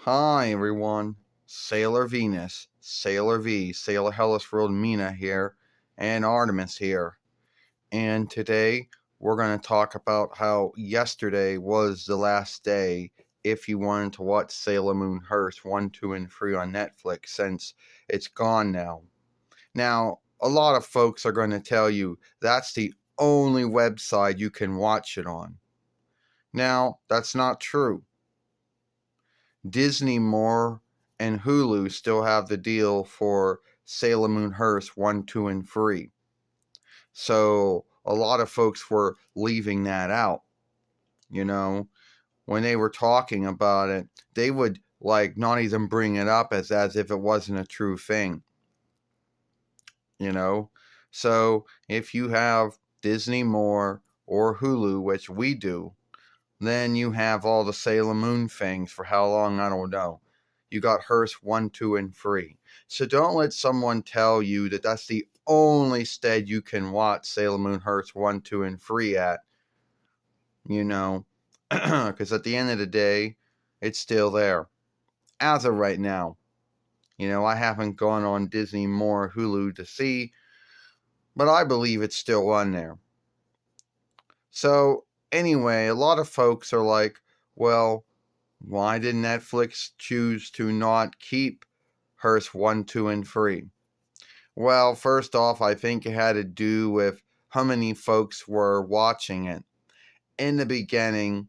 Hi everyone, Sailor Venus, Sailor V, Sailor Hellas World Mina here, and Artemis here. And today we're going to talk about how yesterday was the last day if you wanted to watch Sailor Moon HURST 1, 2, and 3 on Netflix since it's gone now. Now, a lot of folks are going to tell you that's the only website you can watch it on. Now, that's not true. Disney More and Hulu still have the deal for Sailor Moon HURST 1, 2, and 3. So a lot of folks were leaving that out. You know, when they were talking about it, they would like not even bring it up as if it wasn't a true thing. You know, so if you have Disney More or Hulu, which we do, then you have all the Sailor Moon things for how long, I don't know. You got HURST 1, 2, and 3. So don't let someone tell you that that's the only stead you can watch Sailor Moon HURST 1, 2, and 3 at. You know, because at the end of the day, it's still there. As of right now. You know, I haven't gone on Disney More or Hulu to see, but I believe it's still on there. So, anyway, a lot of folks are like, well, why did Netflix choose to not keep HURST 1, 2, and 3? Well, first off, I think it had to do with how many folks were watching it. In the beginning,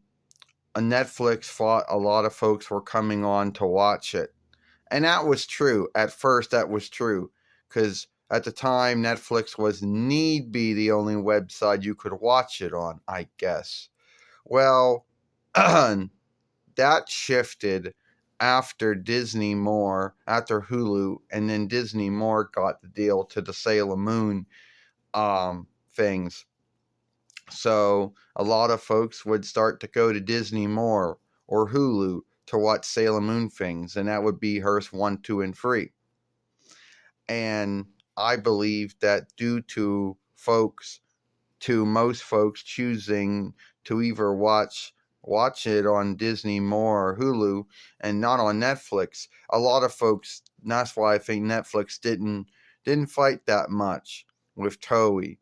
Netflix thought a lot of folks were coming on to watch it. And that was true. At first, that was true. Because at the time, Netflix was need be the only website you could watch it on, I guess. Well, that shifted after Disney More, after Hulu, and then Disney More got the deal to the Sailor Moon things. So a lot of folks would start to go to Disney More or Hulu to watch Sailor Moon things, and that would be HURST 1, 2, and 3. And I believe that due to most folks choosing to either watch it on Disney More or Hulu and not on Netflix, a lot of folks, that's why I think Netflix didn't fight that much with Toei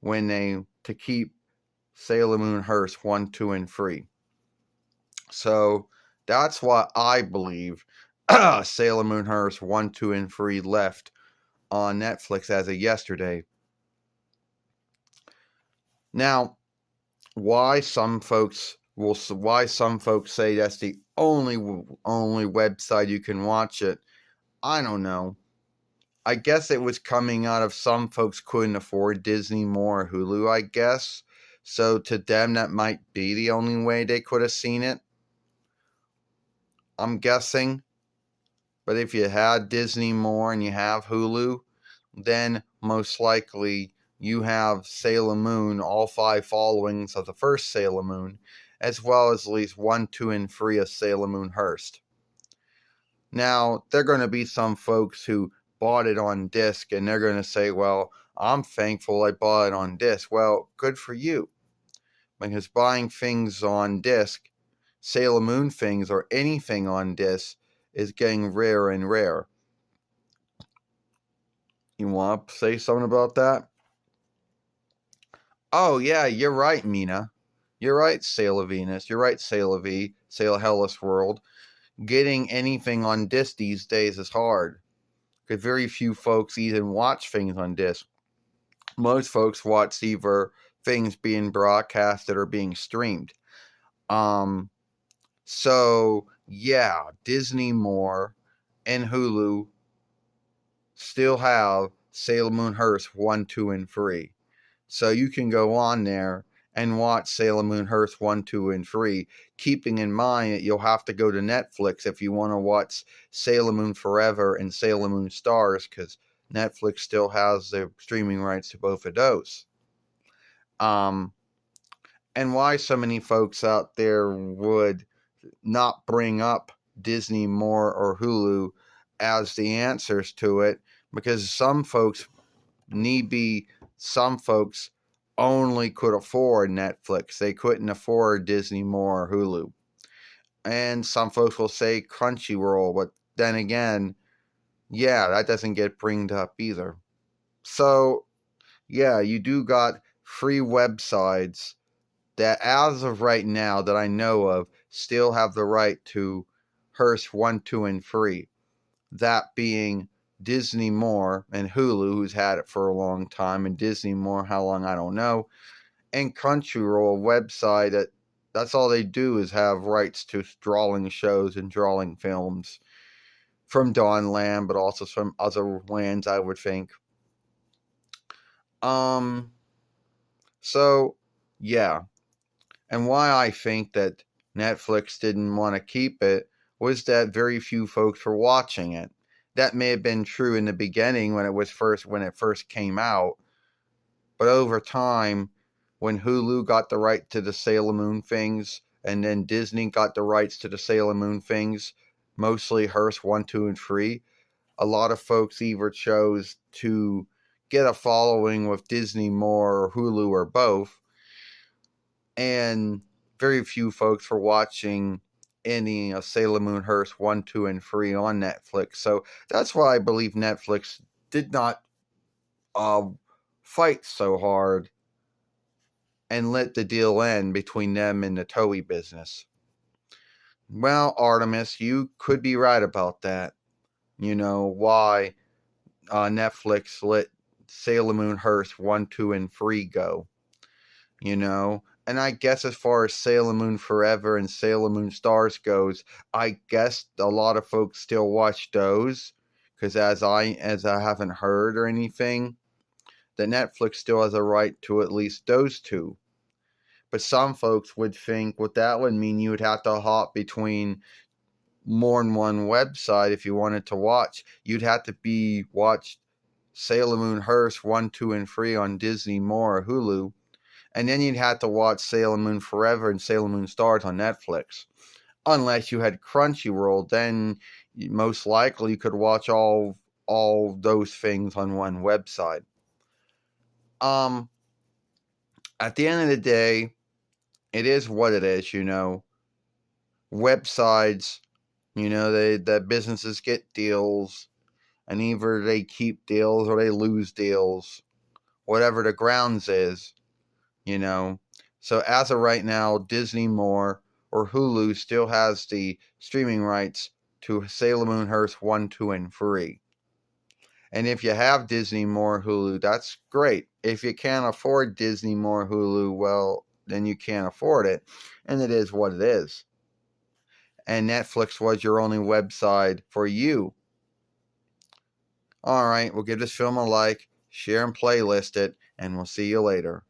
to keep Sailor Moon HURST 1, 2, and 3. So that's why I believe Sailor Moon HURST 1, 2, and 3 left on Netflix as of yesterday. Now, why some folks say that's the only website you can watch it, I don't know. I guess it was coming out of some folks couldn't afford Disney More or Hulu, I guess. So to them, that might be the only way they could have seen it. I'm guessing. But if you had Disney More and you have Hulu, then most likely you have Sailor Moon, all 5 followings of the first Sailor Moon, as well as at least 1, 2, and 3 of Sailor Moon HURST. Now, there are going to be some folks who bought it on disc, and they're going to say, well, I'm thankful I bought it on disc. Well, good for you. Because buying things on disc, Sailor Moon things, or anything on disc, is getting rarer and rarer. You want to say something about that? Oh, yeah, you're right, Mina. You're right, Sailor Venus. You're right, Sailor V, Sailor Hellas World. Getting anything on disc these days is hard. Because very few folks even watch things on disc. Most folks watch either things being broadcasted or being streamed. So, yeah, Disney More and Hulu still have Sailor Moon HURST 1, 2, and 3. So you can go on there and watch Sailor Moon HURST 1, 2, and 3, keeping in mind that you'll have to go to Netflix if you want to watch Sailor Moon Forever and Sailor Moon Stars, because Netflix still has the streaming rights to both of those. And why so many folks out there would not bring up Disney More or Hulu as the answers to it, because some folks only could afford Netflix. They couldn't afford Disney More or Hulu. And some folks will say Crunchyroll, but then again, yeah, that doesn't get bringed up either. So, yeah, you do got free websites that, as of right now, that I know of, still have the right to HURST 1, 2, and 3. That being Disney More and Hulu, who's had it for a long time, and Disney More, how long, I don't know, and Crunchyroll, a website that's all they do is have rights to drawing shows and drawing films from Dawn Land, but also from other lands, I would think. So, yeah. And why I think that Netflix didn't want to keep it was that very few folks were watching it. That may have been true in the beginning when it first came out, but over time, when Hulu got the right to the Sailor Moon things, and then Disney got the rights to the Sailor Moon things, mostly HURST 1, 2, and 3, a lot of folks either chose to get a following with Disney More or Hulu or both, and very few folks were watching any Sailor Moon HURST 1, 2, and 3 on Netflix. So that's why I believe Netflix did not fight so hard and let the deal end between them and the Toei business. Well, Artemis, you could be right about that. You know, why Netflix let Sailor Moon HURST 1, 2, and 3 go. You know, and I guess as far as Sailor Moon Forever and Sailor Moon Stars goes, I guess a lot of folks still watch those, because as I haven't heard or anything, that Netflix still has a right to at least those two. But some folks would think what that would mean, you would have to hop between more than one website if you wanted to watch. You'd have to watch Sailor Moon HURST 1, 2, and 3 on Disney More or Hulu, and then you'd have to watch Sailor Moon Forever and Sailor Moon Stars on Netflix. Unless you had Crunchyroll, then most likely you could watch all those things on one website. At the end of the day, it is what it is, you know. Websites, you know, that businesses get deals, and either they keep deals or they lose deals, whatever the grounds is, you know. So as of right now, Disney More or Hulu still has the streaming rights to Sailor Moon HURST 1, 2, and 3. And if you have Disney More Hulu, that's great. If you can't afford Disney More Hulu, well, then you can't afford it. And it is what it is. And Netflix was your only website for you. Alright, we'll give this film a like, share and playlist it, and we'll see you later.